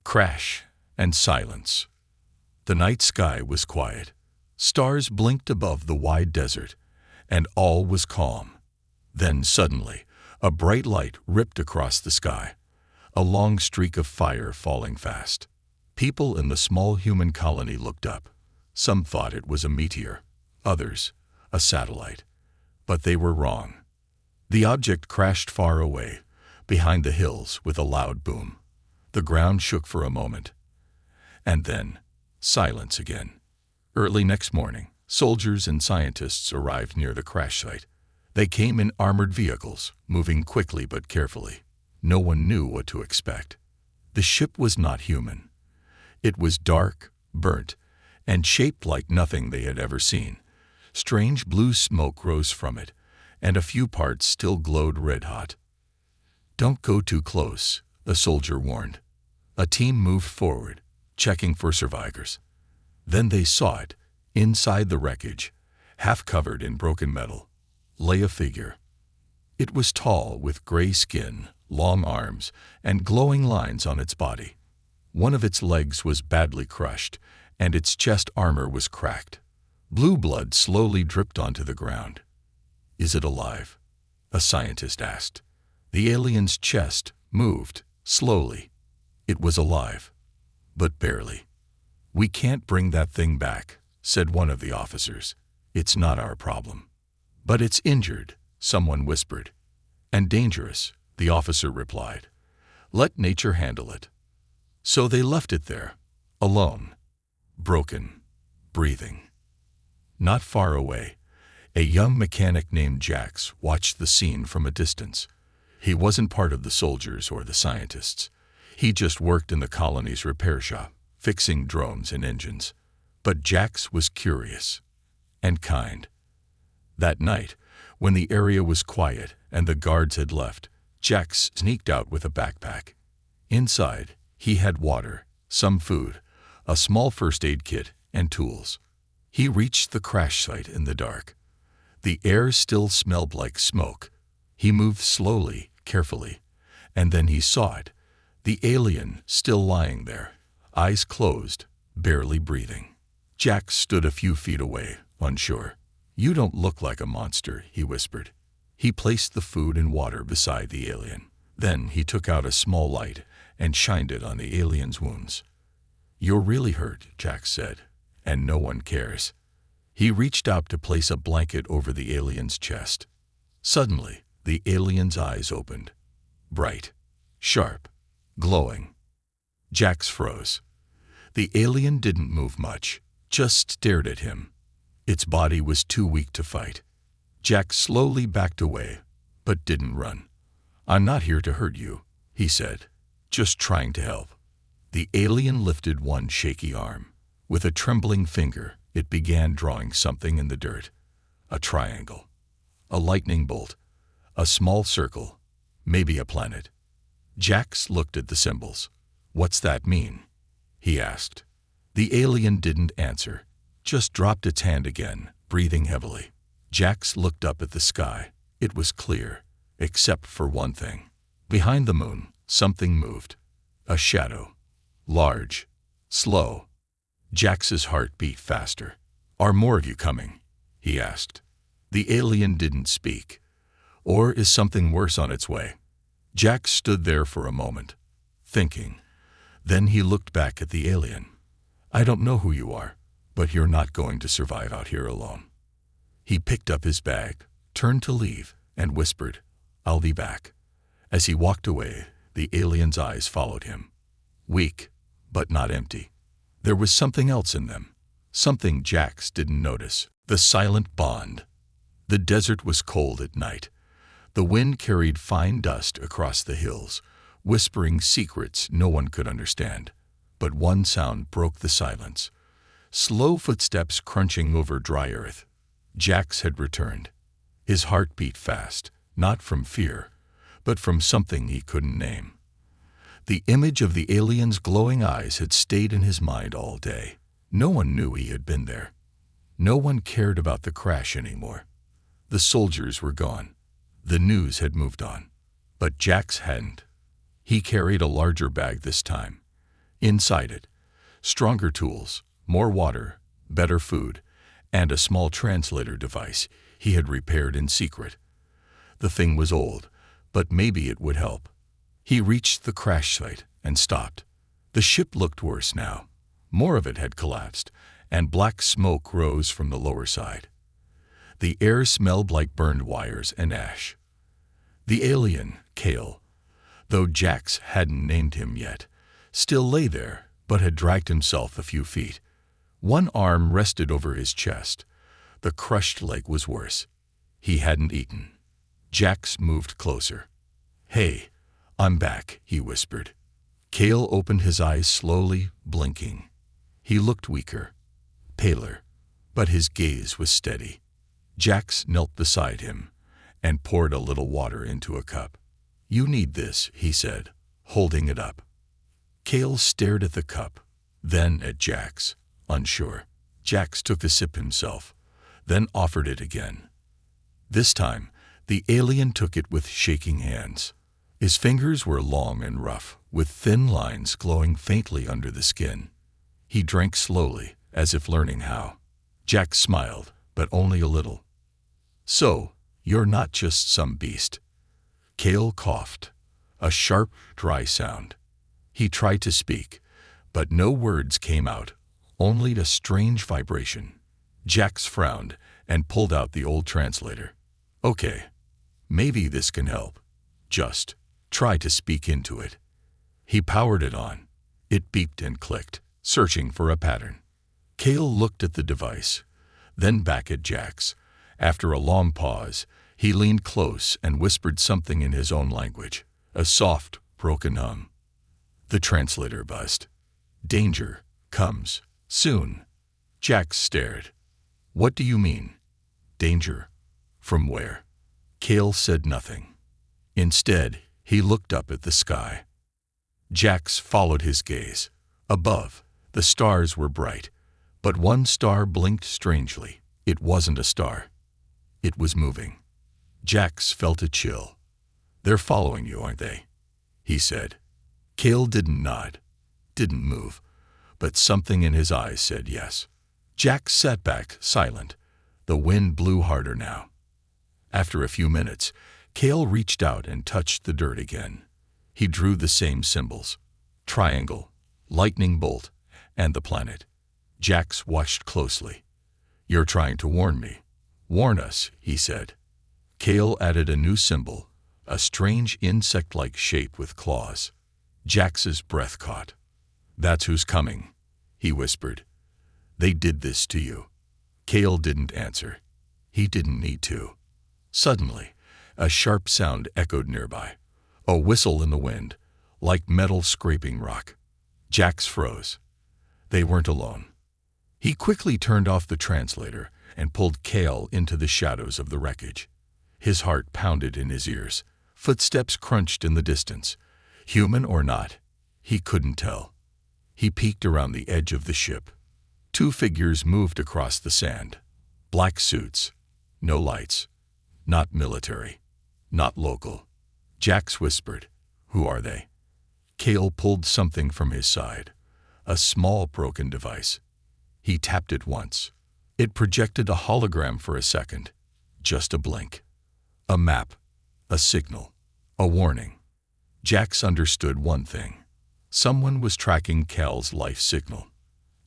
Crash and silence. The night sky was quiet. Stars blinked above the wide desert, and all was calm. Then suddenly, a bright light ripped across the sky, a long streak of fire falling fast. People in the small human colony looked up. Some thought it was a meteor, others a satellite. But they were wrong. The object crashed far away, behind the hills with a loud boom. The ground shook for a moment. And then, silence again. Early next morning, soldiers and scientists arrived near the crash site. They came in armored vehicles, moving quickly but carefully. No one knew what to expect. The ship was not human. It was dark, burnt, and shaped like nothing they had ever seen. Strange blue smoke rose from it, and a few parts still glowed red-hot. "Don't go too close," a soldier warned. A team moved forward, checking for survivors. Then they saw it. Inside the wreckage, half covered in broken metal, lay a figure. It was tall, with gray skin, long arms, and glowing lines on its body. One of its legs was badly crushed, and its chest armor was cracked. Blue blood slowly dripped onto the ground. "Is it alive?" a scientist asked. The alien's chest moved, slowly. It was alive, but barely. "We can't bring that thing back," said one of the officers. "It's not our problem." "But it's injured," someone whispered. "And dangerous," the officer replied. "Let nature handle it." So they left it there, alone, broken, breathing. Not far away, a young mechanic named Jax watched the scene from a distance. He wasn't part of the soldiers or the scientists. He just worked in the colony's repair shop, fixing drones and engines. But Jax was curious and kind. That night, when the area was quiet and the guards had left, Jax sneaked out with a backpack. Inside, he had water, some food, a small first aid kit, and tools. He reached the crash site in the dark. The air still smelled like smoke. He moved slowly, carefully, and then he saw it, the alien still lying there, eyes closed, barely breathing. Jax stood a few feet away, unsure. "You don't look like a monster," he whispered. He placed the food and water beside the alien. Then he took out a small light and shined it on the alien's wounds. "You're really hurt," Jax said, "and no one cares." He reached out to place a blanket over the alien's chest. Suddenly, the alien's eyes opened. Bright, sharp, glowing. Jax froze. The alien didn't move much, just stared at him. Its body was too weak to fight. Jax slowly backed away, but didn't run. "I'm not here to hurt you," he said, "just trying to help." The alien lifted one shaky arm. With a trembling finger, it began drawing something in the dirt. A triangle, a lightning bolt, a small circle, maybe a planet. Jax looked at the symbols. "What's that mean?" he asked. The alien didn't answer, just dropped its hand again, breathing heavily. Jax looked up at the sky. It was clear, except for one thing. Behind the moon, something moved. A shadow. Large. Slow. Jax's heart beat faster. "Are more of you coming?" he asked. The alien didn't speak. "Or is something worse on its way?" Jax stood there for a moment, thinking. Then he looked back at the alien. "I don't know who you are, but you're not going to survive out here alone." He picked up his bag, turned to leave, and whispered, "I'll be back." As he walked away, the alien's eyes followed him. Weak, but not empty. There was something else in them, something Jax didn't notice. The silent bond. The desert was cold at night. The wind carried fine dust across the hills, whispering secrets no one could understand. But one sound broke the silence. Slow footsteps crunching over dry earth. Jax had returned. His heart beat fast, not from fear, but from something he couldn't name. The image of the alien's glowing eyes had stayed in his mind all day. No one knew he had been there. No one cared about the crash anymore. The soldiers were gone. The news had moved on. But Jax hadn't. He carried a larger bag this time. Inside it, stronger tools, more water, better food, and a small translator device he had repaired in secret. The thing was old, but maybe it would help. He reached the crash site and stopped. The ship looked worse now. More of it had collapsed, and black smoke rose from the lower side. The air smelled like burned wires and ash. The alien, Kale, though Jax hadn't named him yet, still lay there, but had dragged himself a few feet. One arm rested over his chest. The crushed leg was worse. He hadn't eaten. Jax moved closer. "Hey, I'm back," he whispered. Kale opened his eyes slowly, blinking. He looked weaker, paler, but his gaze was steady. Jax knelt beside him and poured a little water into a cup. "You need this," he said, holding it up. Kale stared at the cup, then at Jax, unsure. Jax took a sip himself, then offered it again. This time, the alien took it with shaking hands. His fingers were long and rough, with thin lines glowing faintly under the skin. He drank slowly, as if learning how. Jax smiled, but only a little. "So, you're not just some beast." Kale coughed, a sharp, dry sound. He tried to speak, but no words came out, only a strange vibration. Jax frowned and pulled out the old translator. "Okay, maybe this can help. Just try to speak into it." He powered it on. It beeped and clicked, searching for a pattern. Kale looked at the device, then back at Jax. After a long pause, he leaned close and whispered something in his own language, a soft, broken hum. The translator buzzed. "Danger comes soon." Jax stared. "What do you mean? Danger? From where?" Kale said nothing. Instead, he looked up at the sky. Jax followed his gaze. Above, the stars were bright, but one star blinked strangely. It wasn't a star. It was moving. Jax felt a chill. "They're following you, aren't they?" he said. Kale didn't nod, didn't move, but something in his eyes said yes. Jax sat back, silent. The wind blew harder now. After a few minutes, Kale reached out and touched the dirt again. He drew the same symbols: triangle, lightning bolt, and the planet. Jax watched closely. "You're trying to warn me." "Warn us," he said. Kale added a new symbol, a strange insect-like shape with claws. Jax's breath caught. "That's who's coming," he whispered. "They did this to you." Kale didn't answer. He didn't need to. Suddenly, a sharp sound echoed nearby, a whistle in the wind, like metal scraping rock. Jax froze. They weren't alone. He quickly turned off the translator and pulled Kale into the shadows of the wreckage. His heart pounded in his ears. Footsteps crunched in the distance. Human or not, he couldn't tell. He peeked around the edge of the ship. Two figures moved across the sand. Black suits. No lights. Not military. Not local. Jax whispered, "Who are they?" Kale pulled something from his side. A small broken device. He tapped it once. It projected a hologram for a second. Just a blink. A map. A signal. A warning. Jax understood one thing. Someone was tracking Kale's life signal.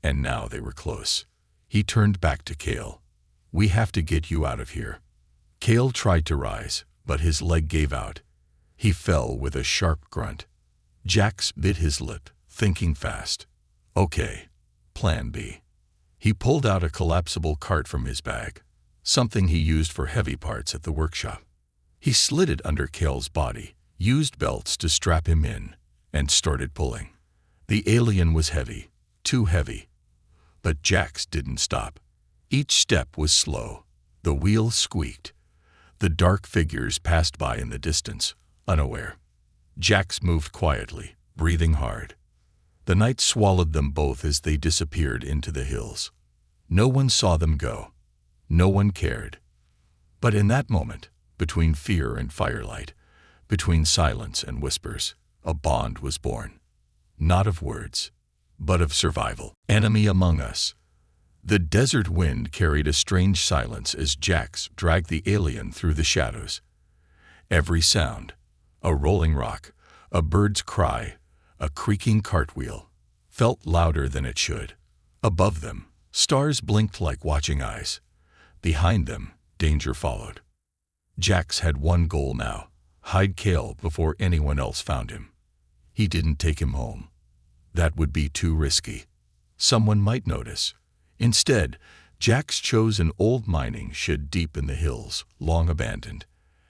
And now they were close. He turned back to Kale. "We have to get you out of here." Kale tried to rise, but his leg gave out. He fell with a sharp grunt. Jax bit his lip, thinking fast. "Okay, plan B." He pulled out a collapsible cart from his bag, something he used for heavy parts at the workshop. He slid it under Kale's body, used belts to strap him in, and started pulling. The alien was heavy, too heavy. But Jax didn't stop. Each step was slow. The wheels squeaked. The dark figures passed by in the distance, unaware. Jax moved quietly, breathing hard. The night swallowed them both as they disappeared into the hills. No one saw them go. No one cared. But in that moment, between fear and firelight, between silence and whispers, a bond was born. Not of words, but of survival. Enemy among us. The desert wind carried a strange silence as Jax dragged the alien through the shadows. Every sound, a rolling rock, a bird's cry, a creaking cartwheel, felt louder than it should. Above them, stars blinked like watching eyes. Behind them, danger followed. Jax had one goal now: hide Cale before anyone else found him. He didn't take him home. That would be too risky. Someone might notice. Instead, Jax chose an old mining shed deep in the hills, long abandoned.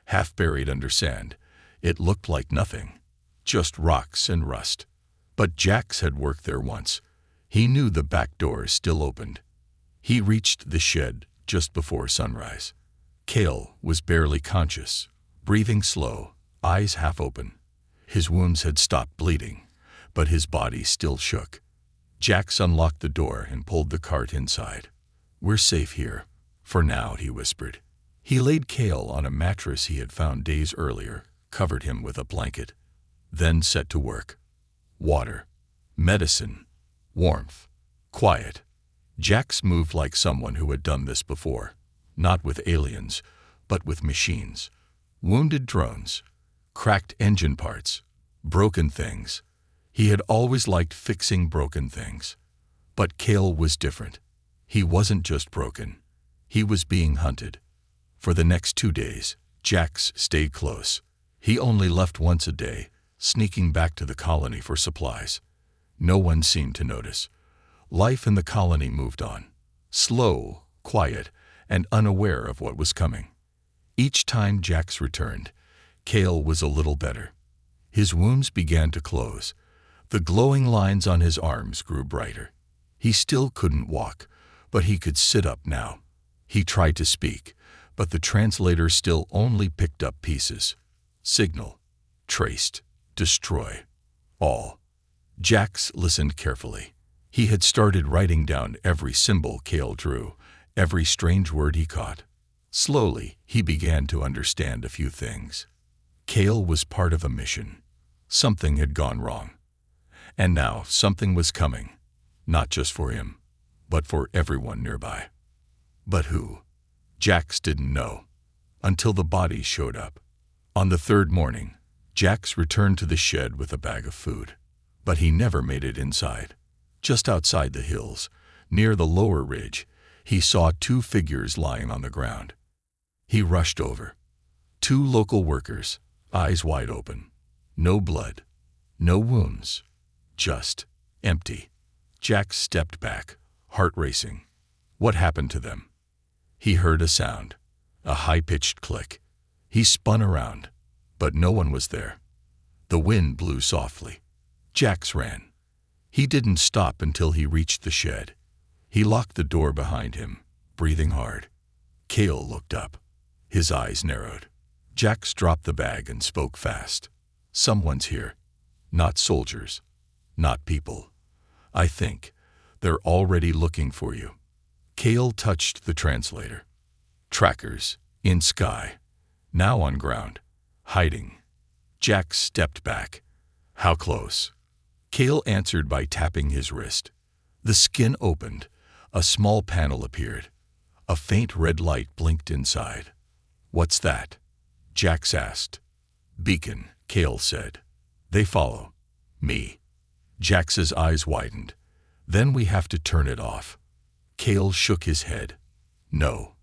Half buried under sand, it looked like nothing, just rocks and rust. But Jax had worked there once. He knew the back door still opened. He reached the shed just before sunrise. Cale was barely conscious, breathing slow, eyes half open. His wounds had stopped bleeding, but his body still shook. Jax unlocked the door and pulled the cart inside. "We're safe here, for now," he whispered. He laid Cale on a mattress he had found days earlier, covered him with a blanket, then set to work. Water, medicine, warmth, quiet. Jax moved like someone who had done this before, not with aliens, but with machines. Wounded drones, cracked engine parts, broken things. He had always liked fixing broken things. But Cale was different. He wasn't just broken. He was being hunted. For the next 2 days, Jax stayed close. He only left once a day, sneaking back to the colony for supplies. No one seemed to notice. Life in the colony moved on, slow, quiet, and unaware of what was coming. Each time Jax returned, Cale was a little better. His wounds began to close. The glowing lines on his arms grew brighter. He still couldn't walk, but he could sit up now. He tried to speak, but the translator still only picked up pieces. Signal, traced, destroy, all. Jax listened carefully. He had started writing down every symbol Cale drew, every strange word he caught. Slowly, he began to understand a few things. Cale was part of a mission. Something had gone wrong. And now something was coming, not just for him, but for everyone nearby. But who? Jax didn't know, until the bodies showed up. On the third morning, Jax returned to the shed with a bag of food. But he never made it inside. Just outside the hills, near the lower ridge, he saw 2 figures lying on the ground. He rushed over. 2 local workers, eyes wide open. No blood, no wounds, just empty. Jax stepped back, heart racing. What happened to them? He heard a sound, a high-pitched click. He spun around, but no one was there. The wind blew softly. Jax ran. He didn't stop until he reached the shed. He locked the door behind him, breathing hard. Cale looked up. His eyes narrowed. Jax dropped the bag and spoke fast. "Someone's here. Not soldiers. Not people. I think they're already looking for you." Cale touched the translator. Trackers, in sky, now on ground, hiding. Jax stepped back. "How close?" Cale answered by tapping his wrist. The skin opened. A small panel appeared. A faint red light blinked inside. "What's that?" Jax asked. "Beacon," Cale said. "They follow me." Jax's eyes widened. "Then we have to turn it off." Cale shook his head. "No.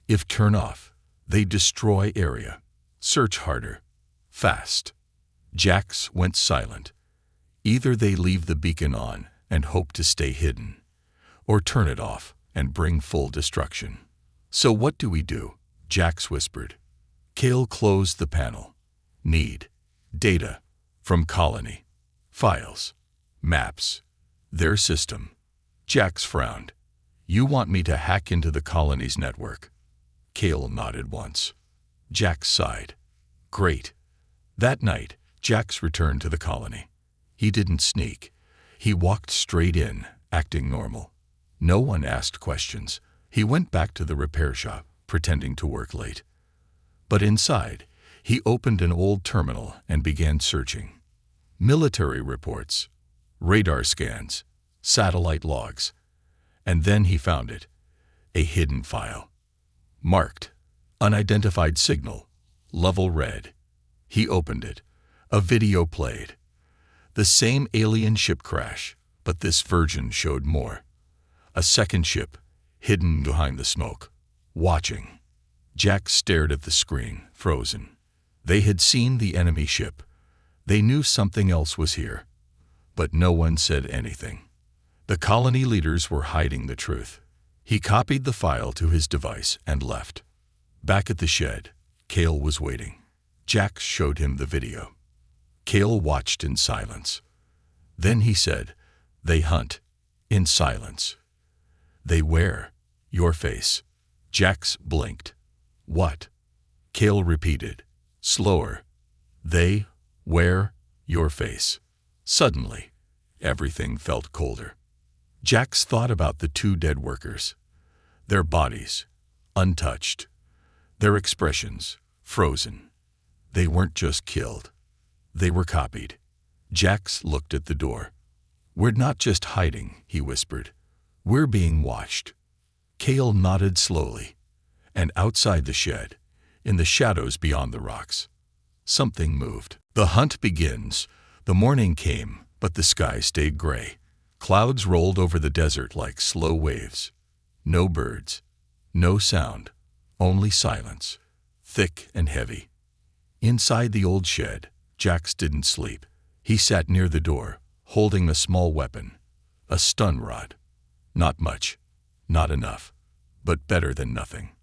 If turn off, they destroy area. Search harder. Fast." Jax went silent. Either they leave the beacon on and hope to stay hidden, or turn it off and bring full destruction. "So what do we do?" Jax whispered. Cale closed the panel. "Need data from colony. Files. Maps. Their system." Jax frowned. "You want me to hack into the colony's network?" Cale nodded once. Jax sighed. "Great." That night, Jax returned to the colony. He didn't sneak. He walked straight in, acting normal. No one asked questions. He went back to the repair shop, pretending to work late. But inside, he opened an old terminal and began searching. Military reports, radar scans, satellite logs. And then he found it, a hidden file. Marked, unidentified signal, level red. He opened it. A video played. The same alien ship crash, but this version showed more. A second ship, hidden behind the smoke, watching. Jack stared at the screen, frozen. They had seen the enemy ship. They knew something else was here. But no one said anything. The colony leaders were hiding the truth. He copied the file to his device and left. Back at the shed, Cale was waiting. Jack showed him the video. Cale watched in silence. Then he said, "They hunt, in silence. They wear your face." Jax blinked. "What?" Cale repeated, slower. "They wear your face." Suddenly, everything felt colder. Jax thought about the two dead workers. Their bodies, untouched. Their expressions, frozen. They weren't just killed. They were copied. Jax looked at the door. "We're not just hiding," he whispered. "We're being watched." Cale nodded slowly. And outside the shed, in the shadows beyond the rocks, something moved. The hunt begins. The morning came, but the sky stayed gray. Clouds rolled over the desert like slow waves. No birds, no sound, only silence, thick and heavy. Inside the old shed, Jax didn't sleep. He sat near the door, holding a small weapon, a stun rod. Not much, not enough, but better than nothing.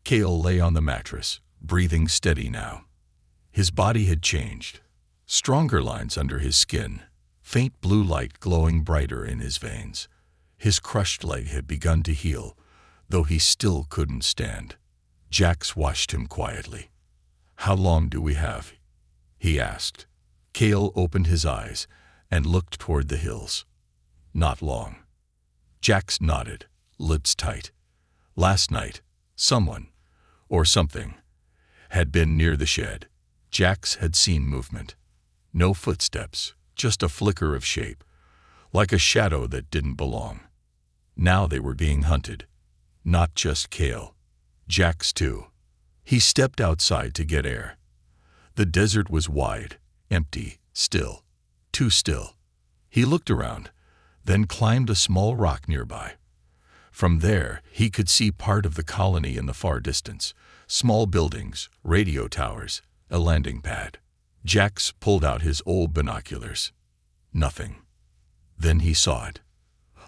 Cale lay on the mattress, breathing steady now. His body had changed. Stronger lines under his skin, faint blue light glowing brighter in his veins. His crushed leg had begun to heal, though he still couldn't stand. Jax watched him quietly. "How long do we have?" he asked. Cale opened his eyes and looked toward the hills. "Not long." Jax nodded, lips tight. Last night, someone, or something, had been near the shed. Jax had seen movement. No footsteps, just a flicker of shape, like a shadow that didn't belong. Now they were being hunted. Not just Cale. Jax too. He stepped outside to get air. The desert was wide, empty, still. Too still. He looked around, then climbed a small rock nearby. From there, he could see part of the colony in the far distance. Small buildings, radio towers, a landing pad. Jax pulled out his old binoculars. Nothing. Then he saw it.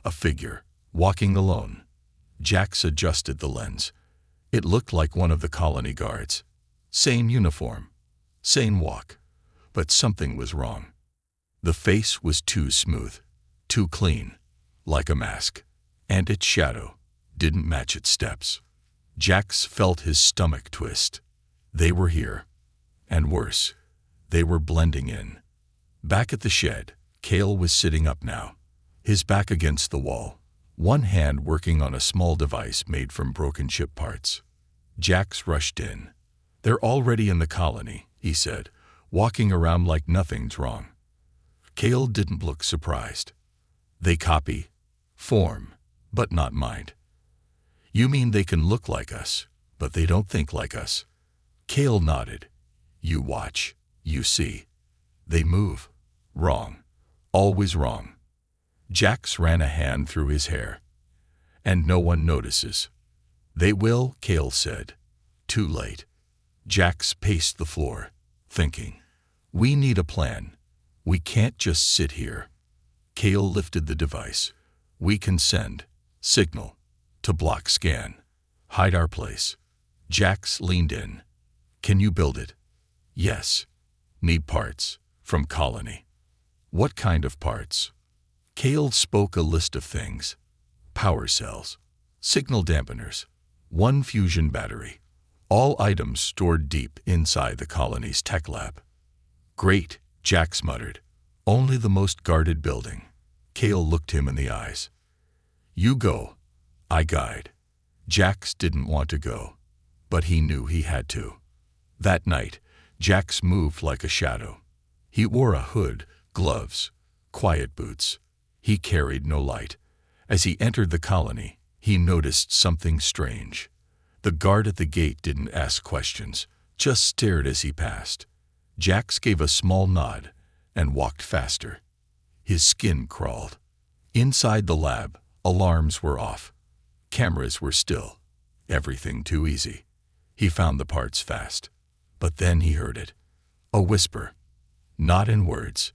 A figure, walking alone. Jax adjusted the lens. It looked like one of the colony guards. Same uniform, same walk. But something was wrong. The face was too smooth, too clean, like a mask. And its shadow didn't match its steps. Jax felt his stomach twist. They were here. And worse, they were blending in. Back at the shed, Cale was sitting up now, his back against the wall, one hand working on a small device made from broken ship parts. Jax rushed in. "They're already in the colony," he said, walking around like nothing's wrong. Cale didn't look surprised. "They copy, form, but not mind." "You mean they can look like us, but they don't think like us?" Cale nodded. "You watch, you see. They move. Wrong. Always wrong." Jax ran a hand through his hair. "And no one notices." "They will," Cale said. "Too late." Jax paced the floor, thinking. "We need a plan. We can't just sit here." Cale lifted the device. "We can send signal to block scan. Hide our place." Jax leaned in. "Can you build it?" "Yes." "Need parts from colony." "What kind of parts?" Cale spoke a list of things. Power cells, signal dampeners, one fusion battery, all items stored deep inside the colony's tech lab. "Great," Jax muttered. "Only the most guarded building." Cale looked him in the eyes. "You go. I guide." Jax didn't want to go, but he knew he had to. That night, Jax moved like a shadow. He wore a hood, gloves, quiet boots. He carried no light. As he entered the colony, he noticed something strange. The guard at the gate didn't ask questions, just stared as he passed. Jax gave a small nod and walked faster. His skin crawled. Inside the lab, alarms were off. Cameras were still. Everything too easy. He found the parts fast. But then he heard it. A whisper. Not in words.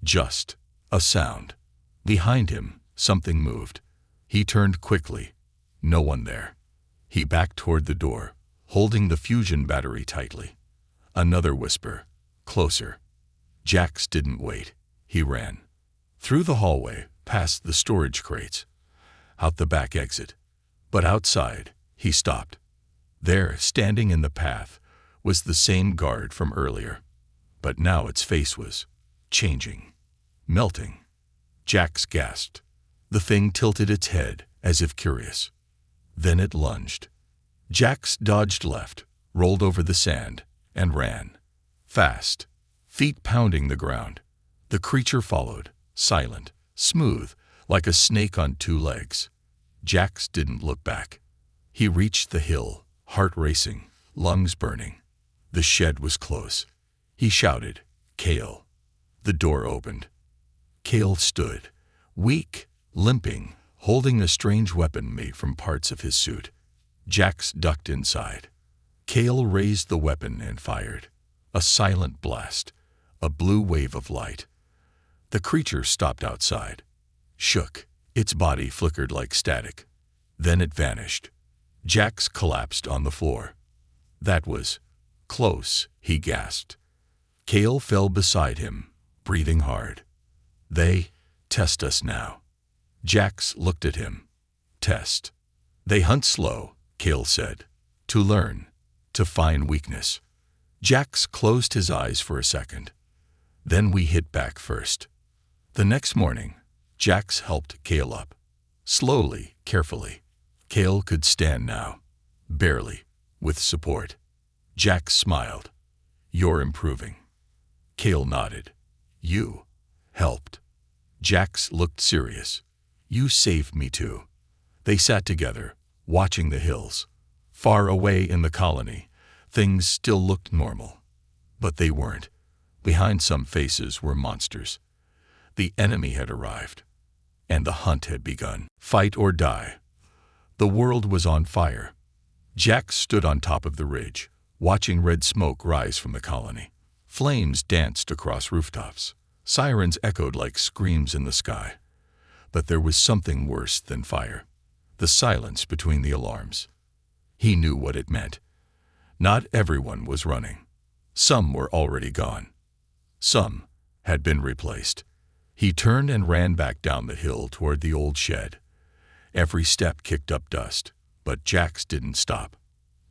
Just a sound. Behind him, something moved. He turned quickly. No one there. He backed toward the door, holding the fusion battery tightly. Another whisper. Closer. Jax didn't wait. He ran. Through the hallway, past the storage crates. Out the back exit. But outside, he stopped. There, standing in the path, was the same guard from earlier. But now its face was changing. Melting. Jax gasped. The thing tilted its head, as if curious. Then it lunged. Jax dodged left, rolled over the sand, and ran. Fast. Feet pounding the ground. The creature followed, silent, smooth, like a snake on two legs. Jax didn't look back. He reached the hill, heart racing, lungs burning. The shed was close. He shouted, "Kale." The door opened. Kale stood, weak, limping, holding a strange weapon made from parts of his suit. Jax ducked inside. Kale raised the weapon and fired. A silent blast, a blue wave of light. The creature stopped outside, shook. Its body flickered like static. Then it vanished. Jax collapsed on the floor. That was close, he gasped. Kale fell beside him, breathing hard. They test us now. Jax looked at him. Test. They hunt slow, Kale said. To learn, to find weakness. Jax closed his eyes for a second. Then we hit back first. The next morning, Jax helped Kale up. Slowly, carefully. Kale could stand now. Barely, with support. Jax smiled. You're improving. Kale nodded. You helped. Jax looked serious. You saved me too. They sat together, watching the hills. Far away in the colony, things still looked normal. But they weren't. Behind some faces were monsters. The enemy had arrived. And the hunt had begun. Fight or die. The world was on fire. Jax stood on top of the ridge, watching red smoke rise from the colony. Flames danced across rooftops. Sirens echoed like screams in the sky. But there was something worse than fire. The silence between the alarms. He knew what it meant. Not everyone was running. Some were already gone. Some had been replaced. He turned and ran back down the hill toward the old shed. Every step kicked up dust, but Jax didn't stop.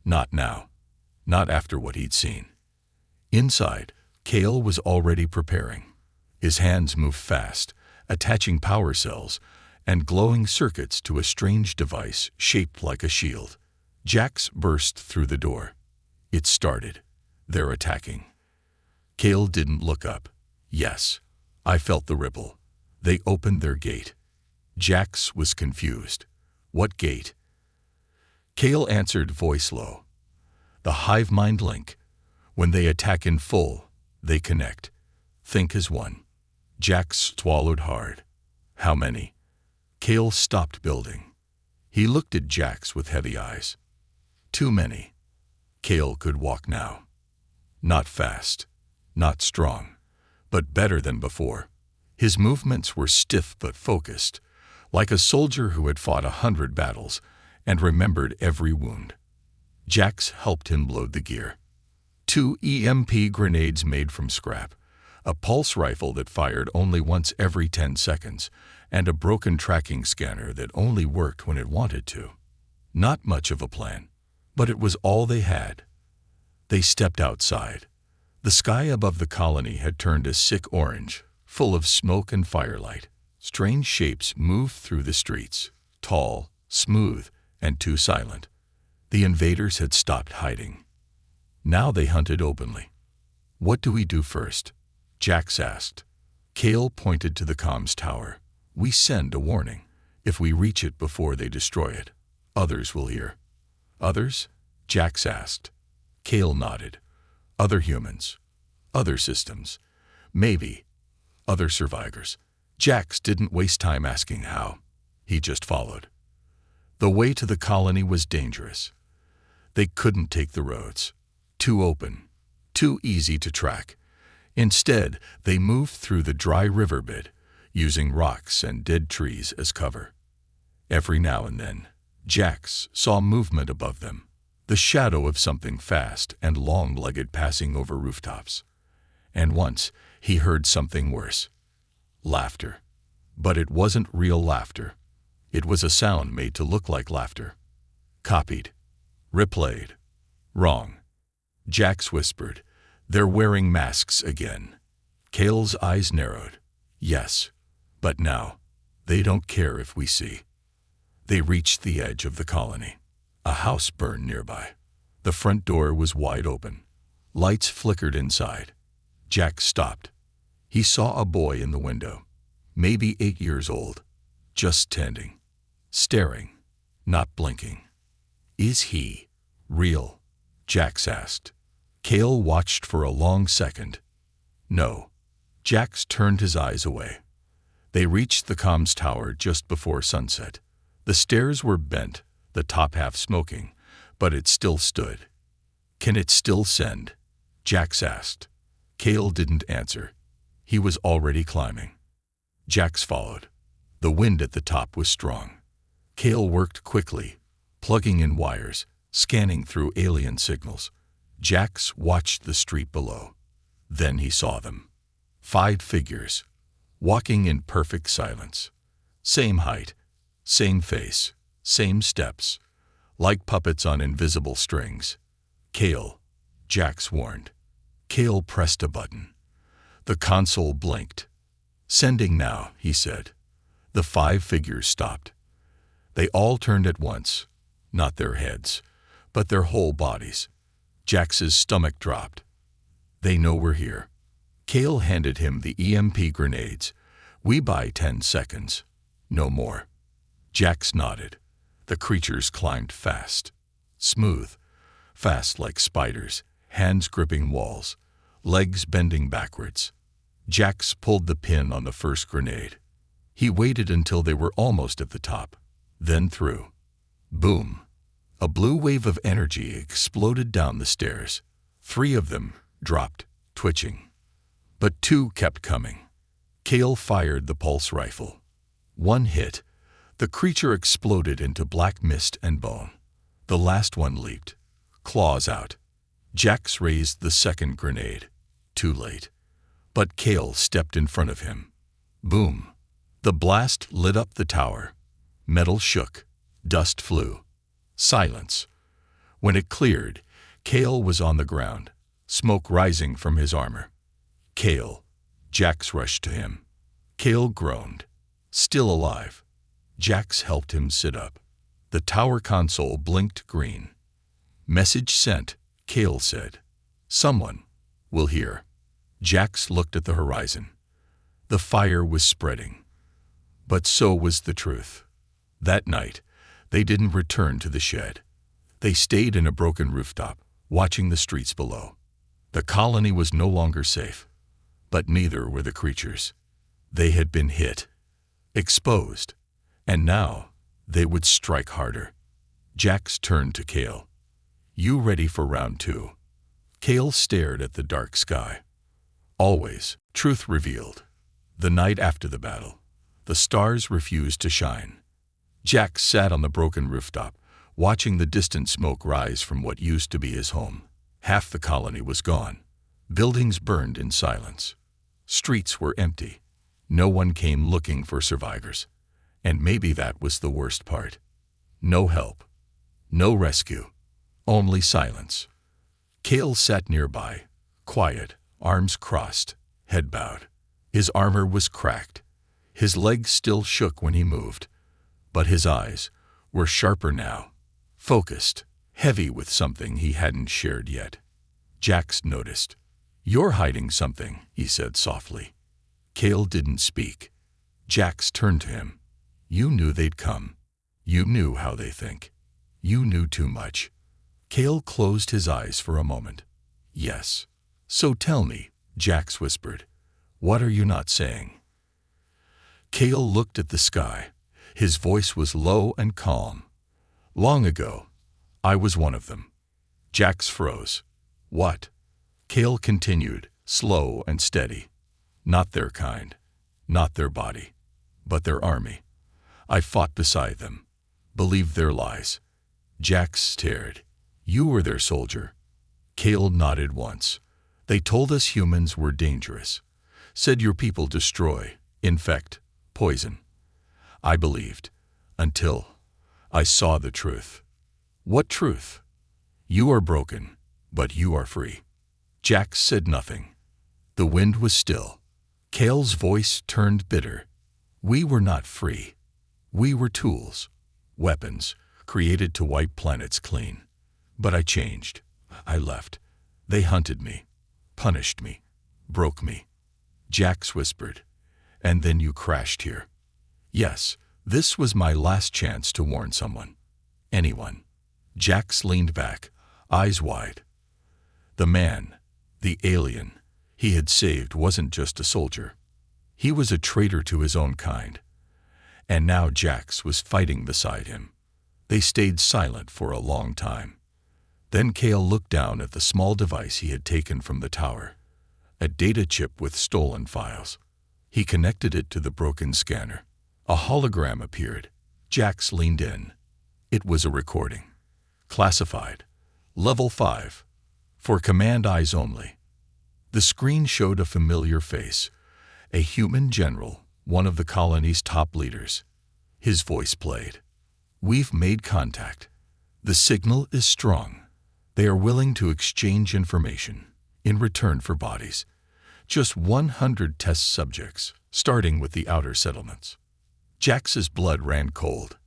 Not now. Not after what he'd seen. Inside, Kale was already preparing. His hands moved fast, attaching power cells and glowing circuits to a strange device shaped like a shield. Jax burst through the door. It started. They're attacking. Kale didn't look up. Yes, I felt the ripple. They opened their gate. Jax was confused. What gate? Kale answered, voice low. The hive mind link. When they attack in full, they connect. Think as one. Jax swallowed hard. How many? Kale stopped building. He looked at Jax with heavy eyes. Too many. Kale could walk now. Not fast, not strong, but better than before. His movements were stiff but focused, like a soldier who had fought 100 battles and remembered every wound. Jax helped him load the gear. 2 EMP grenades made from scrap, a pulse rifle that fired only once every 10 seconds, and a broken tracking scanner that only worked when it wanted to. Not much of a plan, but it was all they had. They stepped outside. The sky above the colony had turned a sick orange, full of smoke and firelight. Strange shapes moved through the streets, tall, smooth, and too silent. The invaders had stopped hiding. Now they hunted openly. What do we do first? Jax asked. Kale pointed to the comms tower. We send a warning. If we reach it before they destroy it, others will hear. Others? Jax asked. Cale nodded. Other humans. Other systems. Maybe. Other survivors. Jax didn't waste time asking how. He just followed. The way to the colony was dangerous. They couldn't take the roads. Too open. Too easy to track. Instead, they moved through the dry riverbed, using rocks and dead trees as cover. Every now and then, Jax saw movement above them, the shadow of something fast and long-legged passing over rooftops. And once, he heard something worse. Laughter. But it wasn't real laughter. It was a sound made to look like laughter. Copied. Replayed. Wrong. Jax whispered, "They're wearing masks again." Cale's eyes narrowed. Yes, but now, they don't care if we see. They reached the edge of the colony. A house burned nearby. The front door was wide open. Lights flickered inside. Jack stopped. He saw a boy in the window, maybe 8 years old, just standing, staring, not blinking. Is he real? Jax asked. Cale watched for a long second. No. Jax turned his eyes away. They reached the comms tower just before sunset. The stairs were bent, the top half smoking, but it still stood. Can it still send? Jax asked. Cale didn't answer. He was already climbing. Jax followed. The wind at the top was strong. Cale worked quickly, plugging in wires, scanning through alien signals. Jax watched the street below. Then he saw them. 5 figures, walking in perfect silence. Same height, same face, same steps, like puppets on invisible strings. Cale, Jax warned. Cale pressed a button. The console blinked. Sending now, he said. The 5 figures stopped. They all turned at once, not their heads, but their whole bodies. Jax's stomach dropped. They know we're here. Cale handed him the EMP grenades. We buy 10 seconds. No more. Jax nodded. The creatures climbed fast. Smooth. Fast like spiders, hands gripping walls, legs bending backwards. Jax pulled the pin on the first grenade. He waited until they were almost at the top, then threw. Boom. A blue wave of energy exploded down the stairs. 3 of them dropped, twitching. But 2 kept coming. Cale fired the pulse rifle. 1 hit. The creature exploded into black mist and bone. The last one leaped, claws out. Jax raised the second grenade. Too late. But Cale stepped in front of him. Boom. The blast lit up the tower. Metal shook. Dust flew. Silence. When it cleared, Cale was on the ground, smoke rising from his armor. Cale. Jax rushed to him. Cale groaned. Still alive. Jax helped him sit up. The tower console blinked green. Message sent, Cale said. Someone will hear. Jax looked at the horizon. The fire was spreading. But so was the truth. That night, they didn't return to the shed. They stayed in a broken rooftop, watching the streets below. The colony was no longer safe. But neither were the creatures. They had been hit, exposed, and now they would strike harder. Jax turned to Cale. You ready for round 2? Cale stared at the dark sky. Always, truth revealed. The night after the battle, the stars refused to shine. Jax sat on the broken rooftop, watching the distant smoke rise from what used to be his home. Half the colony was gone. Buildings burned in silence. Streets were empty. No one came looking for survivors. And maybe that was the worst part. No help. No rescue. Only silence. Cale sat nearby, quiet, arms crossed, head bowed. His armor was cracked. His legs still shook when he moved. But his eyes were sharper now, focused, heavy with something he hadn't shared yet. Jax noticed. You're hiding something, he said softly. Cale didn't speak. Jax turned to him. You knew they'd come. You knew how they think. You knew too much. Cale closed his eyes for a moment. Yes. So tell me, Jax whispered. What are you not saying? Cale looked at the sky. His voice was low and calm. Long ago, I was one of them. Jax froze. What? Cale continued, slow and steady. Not their kind, not their body, but their army. I fought beside them, believed their lies. Jax stared. You were their soldier. Cale nodded once. They told us humans were dangerous. Said your people destroy, infect, poison. I believed, until I saw the truth. What truth? You are broken, but you are free. Jax said nothing. The wind was still. Cale's voice turned bitter. We were not free. We were tools, weapons, created to wipe planets clean. But I changed. I left. They hunted me, punished me, broke me. Jax whispered. And then you crashed here. Yes, this was my last chance to warn someone. Anyone. Jax leaned back, eyes wide. The man, the alien, he had saved wasn't just a soldier. He was a traitor to his own kind. And now Jax was fighting beside him. They stayed silent for a long time. Then Cale looked down at the small device he had taken from the tower. A data chip with stolen files. He connected it to the broken scanner. A hologram appeared. Jax leaned in. It was a recording. Classified. Level 5. For command eyes only. The screen showed a familiar face. A human general, one of the colony's top leaders. His voice played. We've made contact. The signal is strong. They are willing to exchange information in return for bodies. Just 100 test subjects, starting with the outer settlements. Jax's blood ran cold.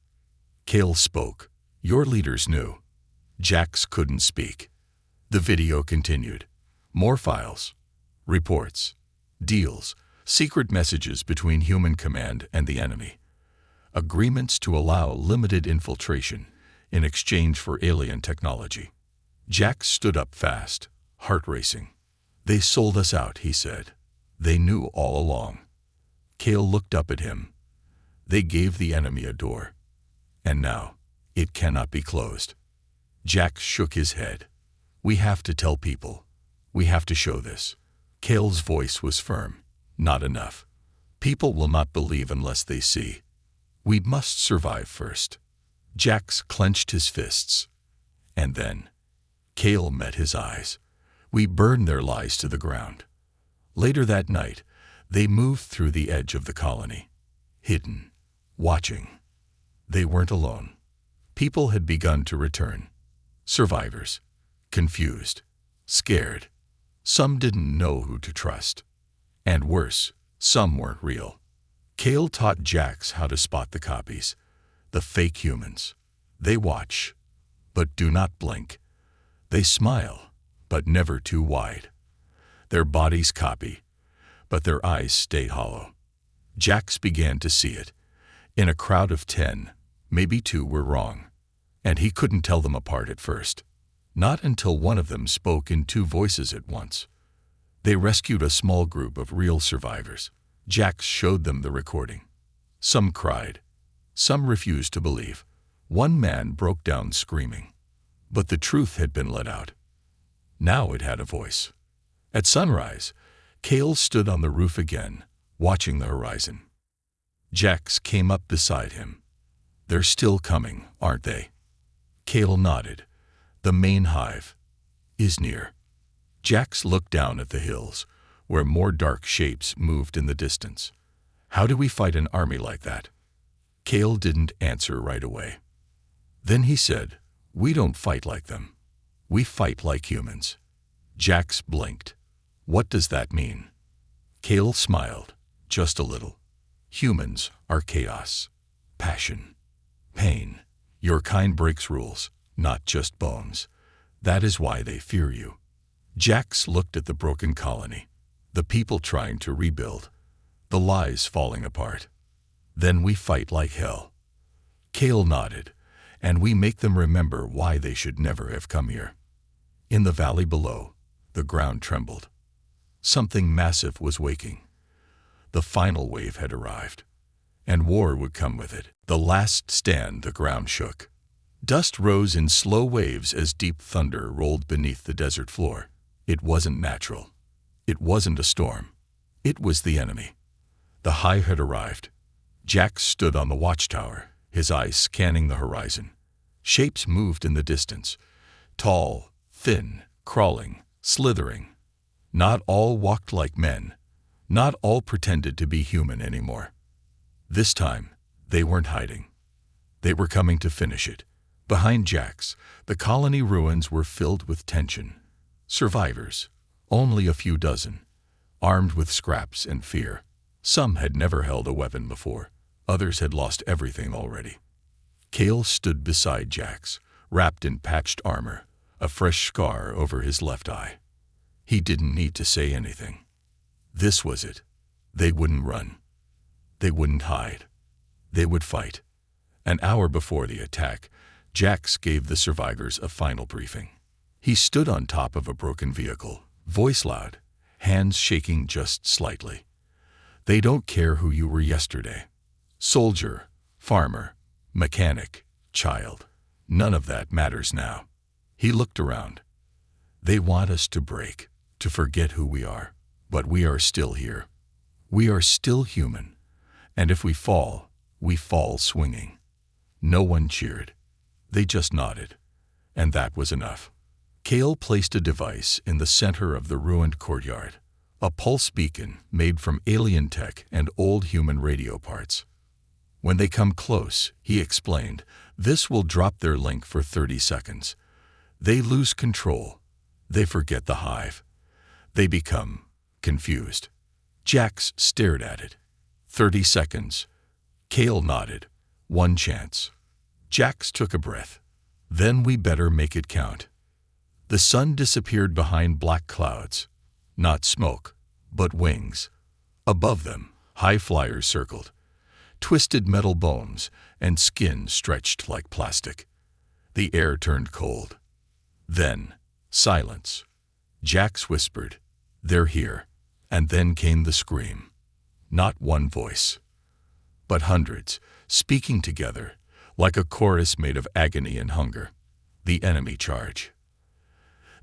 Cale spoke. Your leaders knew. Jax couldn't speak. The video continued. More files, reports, deals, secret messages between human command and the enemy. Agreements to allow limited infiltration in exchange for alien technology. Jax stood up fast, heart racing. They sold us out, he said. They knew all along. Cale looked up at him. They gave the enemy a door. And now, it cannot be closed. Jax shook his head. We have to tell people. We have to show this. Cale's voice was firm. Not enough. People will not believe unless they see. We must survive first. Jax clenched his fists. And then, Cale met his eyes. We burned their lies to the ground. Later that night, they moved through the edge of the colony. Hidden. Watching. They weren't alone. People had begun to return. Survivors. Confused. Scared. Some didn't know who to trust. And worse, some weren't real. Cale taught Jax how to spot the copies. The fake humans. They watch, but do not blink. They smile, but never too wide. Their bodies copy, but their eyes stay hollow. Jax began to see it. In a crowd of 10, maybe 2 were wrong. And he couldn't tell them apart at first. Not until one of them spoke in 2 voices at once. They rescued a small group of real survivors. Jax showed them the recording. Some cried. Some refused to believe. One man broke down screaming. But the truth had been let out. Now it had a voice. At sunrise, Cale stood on the roof again, watching the horizon. Jax came up beside him. They're still coming, aren't they? Cale nodded. The main hive is near. Jax looked down at the hills, where more dark shapes moved in the distance. How do we fight an army like that? Cale didn't answer right away. Then he said, we don't fight like them. We fight like humans. Jax blinked. What does that mean? Cale smiled, just a little. Humans are chaos, passion, pain. Your kind breaks rules, not just bones. That is why they fear you. Jax looked at the broken colony, the people trying to rebuild, the lies falling apart. Then we fight like hell." Cale nodded, "And we make them remember why they should never have come here." In the valley below, the ground trembled. Something massive was waking. The final wave had arrived, and war would come with it. The last stand, the ground shook. Dust rose in slow waves as deep thunder rolled beneath the desert floor. It wasn't natural. It wasn't a storm. It was the enemy. The hive had arrived. Jax stood on the watchtower, his eyes scanning the horizon. Shapes moved in the distance. Tall, thin, crawling, slithering. Not all walked like men. Not all pretended to be human anymore. This time, they weren't hiding. They were coming to finish it. Behind Jax, the colony ruins were filled with tension. Survivors, only a few dozen, armed with scraps and fear. Some had never held a weapon before. Others had lost everything already. Cale stood beside Jax, wrapped in patched armor, a fresh scar over his left eye. He didn't need to say anything. This was it. They wouldn't run. They wouldn't hide. They would fight. An hour before the attack, Jax gave the survivors a final briefing. He stood on top of a broken vehicle, voice loud, hands shaking just slightly. "They don't care who you were yesterday. Soldier, farmer, mechanic, child. None of that matters now." He looked around. "They want us to break, to forget who we are. But we are still here. We are still human. And if we fall swinging." No one cheered. They just nodded. And that was enough. Cale placed a device in the center of the ruined courtyard, a pulse beacon made from alien tech and old human radio parts. "When they come close," he explained, "this will drop their link for 30 seconds. They lose control. They forget the hive. They become confused." Jax stared at it. 30 seconds. Cale nodded. One chance. Jax took a breath. "Then we better make it count." The sun disappeared behind black clouds. Not smoke, but wings. Above them, high flyers circled. Twisted metal bones and skin stretched like plastic. The air turned cold. Then, silence. Jax whispered, "They're here." And then came the scream. Not one voice, but hundreds, speaking together, like a chorus made of agony and hunger. The enemy charge.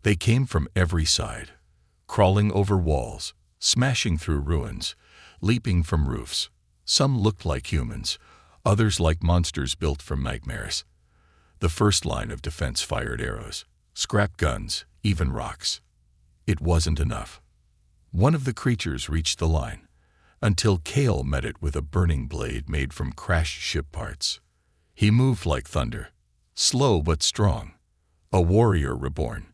They came from every side, crawling over walls, smashing through ruins, leaping from roofs. Some looked like humans, others like monsters built from nightmares. The first line of defense fired arrows, scrap guns, even rocks. It wasn't enough. One of the creatures reached the line, until Cale met it with a burning blade made from crashed ship parts. He moved like thunder, slow but strong, a warrior reborn.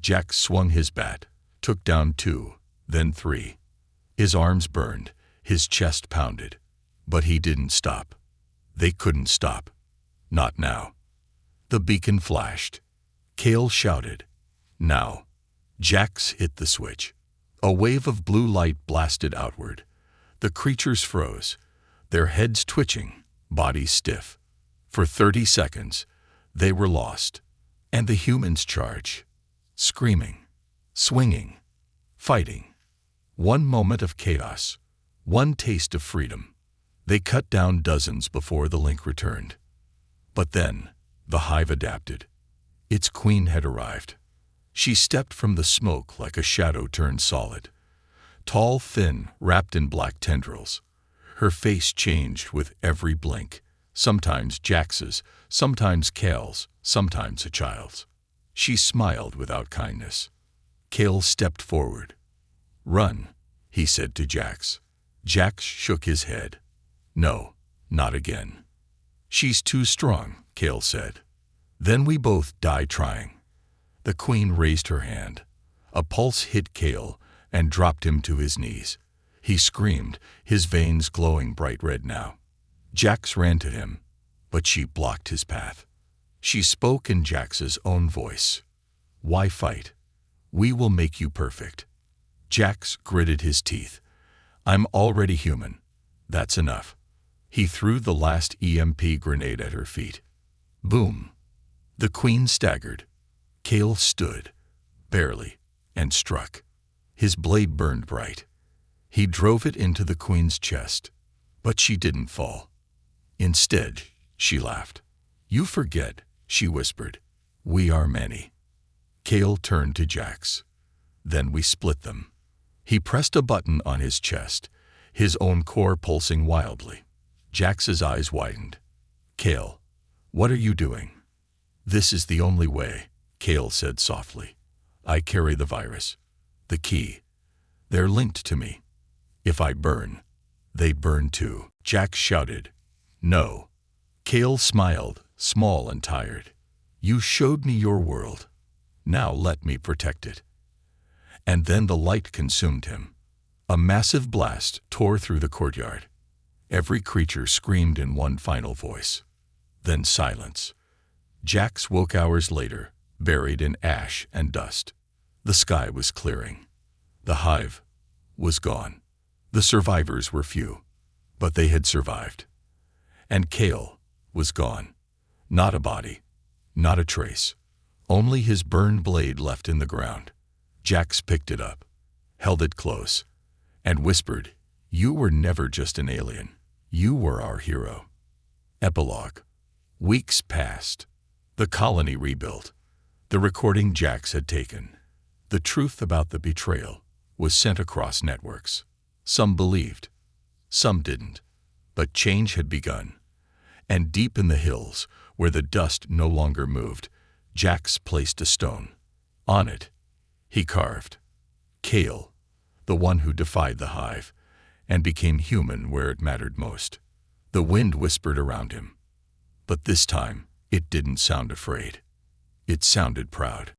Jax swung his bat, took down 2, then 3. His arms burned, his chest pounded. But he didn't stop. They couldn't stop. Not now. The beacon flashed. Cale shouted, "Now." Jax hit the switch. A wave of blue light blasted outward. The creatures froze, their heads twitching, bodies stiff. For 30 seconds, they were lost. And the humans charged, screaming, swinging, fighting. One moment of chaos, one taste of freedom. They cut down dozens before the link returned. But then, the hive adapted. Its queen had arrived. She stepped from the smoke like a shadow turned solid. Tall, thin, wrapped in black tendrils. Her face changed with every blink, sometimes Jax's, sometimes Cale's, sometimes a child's. She smiled without kindness. Cale stepped forward. "Run," he said to Jax. Jax shook his head. "No, not again." "She's too strong," Cale said. "Then we both die trying." The queen raised her hand. A pulse hit Cale and dropped him to his knees. He screamed, his veins glowing bright red now. Jax ran to him, but she blocked his path. She spoke in Jax's own voice. "Why fight? We will make you perfect." Jax gritted his teeth. "I'm already human. That's enough." He threw the last EMP grenade at her feet. Boom! The queen staggered. Cale stood, barely, and struck. His blade burned bright. He drove it into the queen's chest, but she didn't fall. Instead, she laughed. "You forget," she whispered. "We are many." Cale turned to Jax. "Then we split them." He pressed a button on his chest, his own core pulsing wildly. Jax's eyes widened. "Cale, what are you doing?" "This is the only way," Cale said softly. "I carry the virus. The key. They're linked to me. If I burn, they burn too." Jax shouted. "No." Cale smiled, small and tired. "You showed me your world. Now let me protect it." And then the light consumed him. A massive blast tore through the courtyard. Every creature screamed in one final voice. Then silence. Jax woke hours later, buried in ash and dust. The sky was clearing. The hive was gone. The survivors were few, but they had survived. And Cale was gone. Not a body, not a trace. Only his burned blade left in the ground. Jax picked it up, held it close, and whispered, "You were never just an alien. You were our hero." Epilogue. Weeks passed. The colony rebuilt. The recording Jax had taken. The truth about the betrayal was sent across networks. Some believed, some didn't. But change had begun. And deep in the hills, where the dust no longer moved, Jax placed a stone. On it, he carved Cale, the one who defied the hive, and became human where it mattered most. The wind whispered around him. But this time, it didn't sound afraid. It sounded proud.